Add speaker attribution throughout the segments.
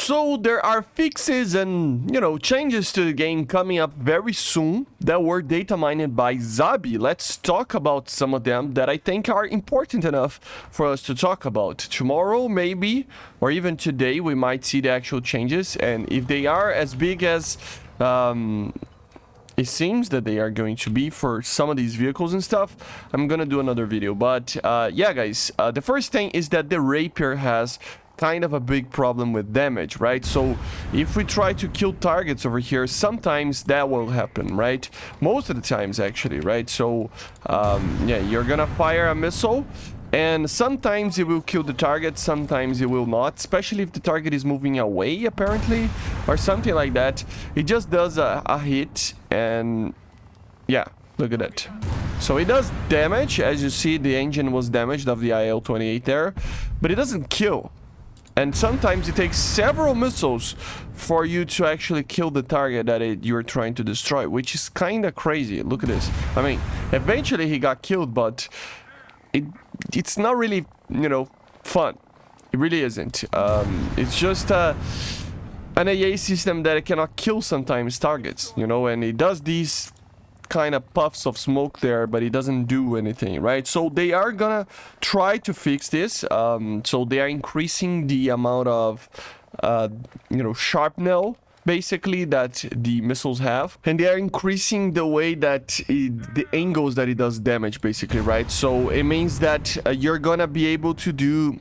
Speaker 1: So there are fixes and, changes to the game coming up very soon that were data mined by Zabi. Let's talk about some of them that I think are important enough for us to talk about. Tomorrow, maybe, or even today, we might see the actual changes. And if they are as big as it seems that they are going to be for some of these vehicles and stuff, I'm gonna do another video. But yeah, guys, the first thing is that the Rapier has kind of a big problem with damage, right? So if we try to kill targets over here, sometimes that will happen, right? Most of the times, actually, right? So yeah, you're gonna fire a missile and sometimes it will kill the target, sometimes it will not, especially if the target is moving away, apparently, or something like that. It just does a hit, and yeah, look at that. So it does damage. As you see, the engine was damaged of the KH38 there, but it doesn't kill. And sometimes it takes several missiles for you to actually kill the target that you're trying to destroy, which is kind of crazy. Look at this. I mean, eventually he got killed, but it's not really, fun. It really isn't. It's just an AA system that cannot kill sometimes targets, and it does these kind of puffs of smoke there, but it doesn't do anything, right? So they are gonna try to fix this. So they are increasing the amount of, sharpnel, basically, that the missiles have, and they are increasing the way that the angles that it does damage, basically, right? So it means that you're gonna be able to do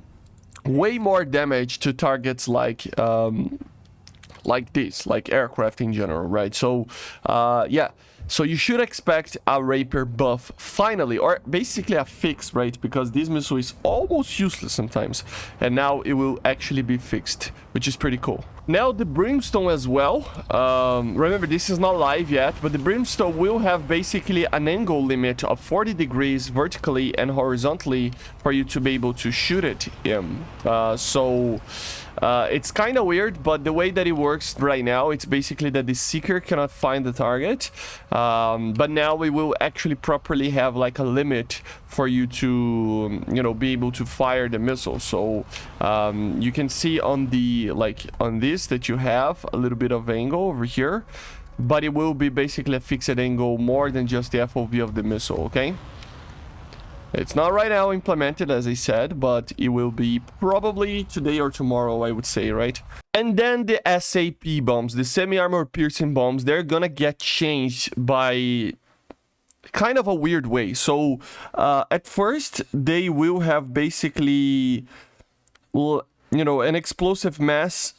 Speaker 1: way more damage to targets like this, like aircraft in general, right? So yeah, so you should expect a Rapier buff finally, or basically a fix, right? Because this missile is almost useless sometimes, and now it will actually be fixed, which is pretty cool. Now the Brimstone as well. Remember, this is not live yet, but the Brimstone will have basically an angle limit of 40 degrees vertically and horizontally for you to be able to shoot it in. It's kind of weird, but the way that it works right now, it's basically that the seeker cannot find the target, but now we will actually properly have like a limit for you to be able to fire the missile. So you can see on the on this that you have a little bit of angle over here, but it will be basically a fixed angle more than just the FOV of the missile. Okay, it's not right now implemented, as I said, but it will be probably today or tomorrow, I would say, right? And then the SAP bombs, the semi-armor piercing bombs, they're gonna get changed by kind of a weird way. So at first they will have basically, an explosive mass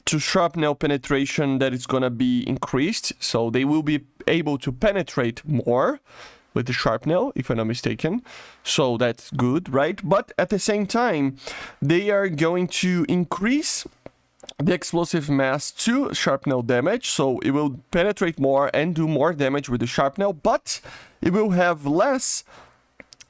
Speaker 1: to shrapnel penetration that is gonna be increased. So they will be able to penetrate more with the shrapnel, if I'm not mistaken. So that's good, right? But at the same time, they are going to increase the explosive mass to shrapnel damage, so it will penetrate more and do more damage with the shrapnel, but it will have less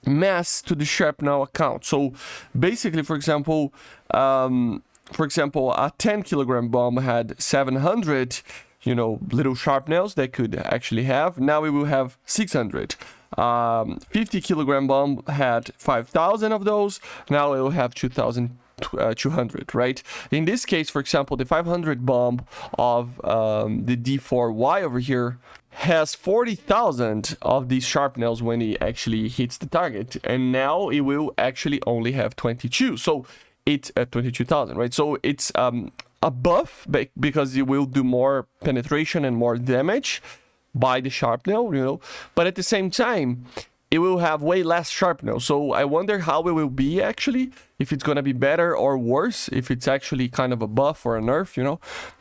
Speaker 1: mass to the shrapnel account. So basically, for example, a 10 kilogram bomb had 700 little sharpnels they could actually have. Now we will have 600. 50 kilogram bomb had 5,000 of those. Now it will have 2,200, right? In this case, for example, the 500 bomb of the D4Y over here has 40,000 of these sharpnels when it actually hits the target, and now it will actually only have 22. So it's at 22,000, right? So it's a buff because it will do more penetration and more damage by the sharpnel, but at the same time it will have way less sharpnel. So I wonder how it will be actually, if it's gonna be better or worse, if it's actually kind of a buff or a nerf,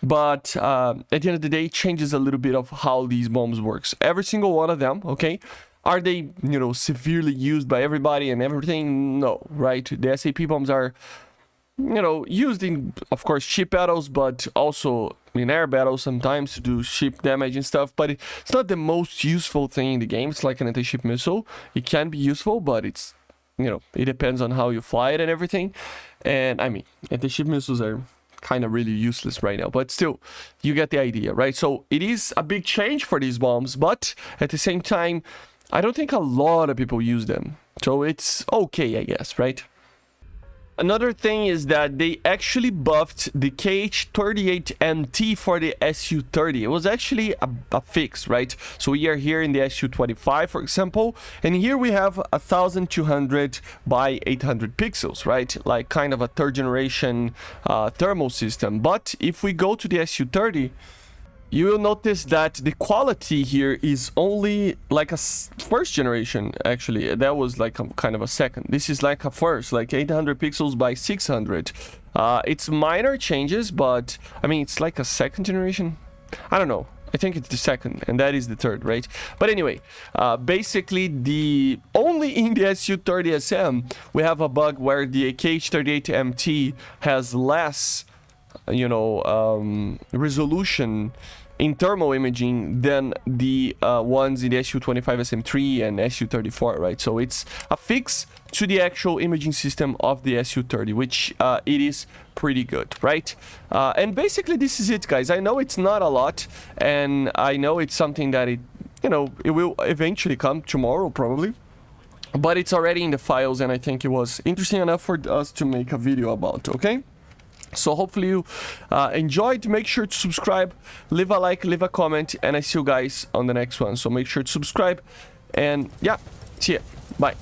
Speaker 1: but at the end of the day, it changes a little bit of how these bombs works, every single one of them. Okay, are they severely used by everybody and everything? No, right? The SAP bombs are used in, of course, ship battles, but also in air battles sometimes to do ship damage and stuff. But it's not the most useful thing in the game. It's like an anti-ship missile. It can be useful, but it's, it depends on how you fly it and everything. And I mean, anti-ship missiles are kind of really useless right now, but still, you get the idea, right? So it is a big change for these bombs, but at the same time, I don't think a lot of people use them. So it's okay, I guess, right? another thing is that they actually buffed the KH38 MT for the SU30. It was actually a fix, right? So we are here in the SU25, for example, and here we have 1200 by 800 pixels, right? Like kind of a third generation thermal system. But if we go to the SU30, you will notice that the quality here is only like a first generation, actually. That was like a kind of a second. This is like a first, like 800 pixels by 600. It's minor changes, but I mean, it's like a second generation. I don't know. I think it's the second, and that is the third, right? But anyway, basically, the only in the SU30SM, we have a bug where the KH38MT has less, you know, resolution in thermal imaging than the ones in the SU25SM3 and SU34, right? So it's a fix to the actual imaging system of the SU30, which it is pretty good, right? And basically this is it, guys. I know it's not a lot, and I know it's something that it will eventually come tomorrow probably, but it's already in the files, and I think it was interesting enough for us to make a video about, okay? So hopefully you enjoyed. Make sure to subscribe, leave a like, leave a comment, and I see you guys on the next one. So make sure to subscribe, and yeah, see ya. Bye.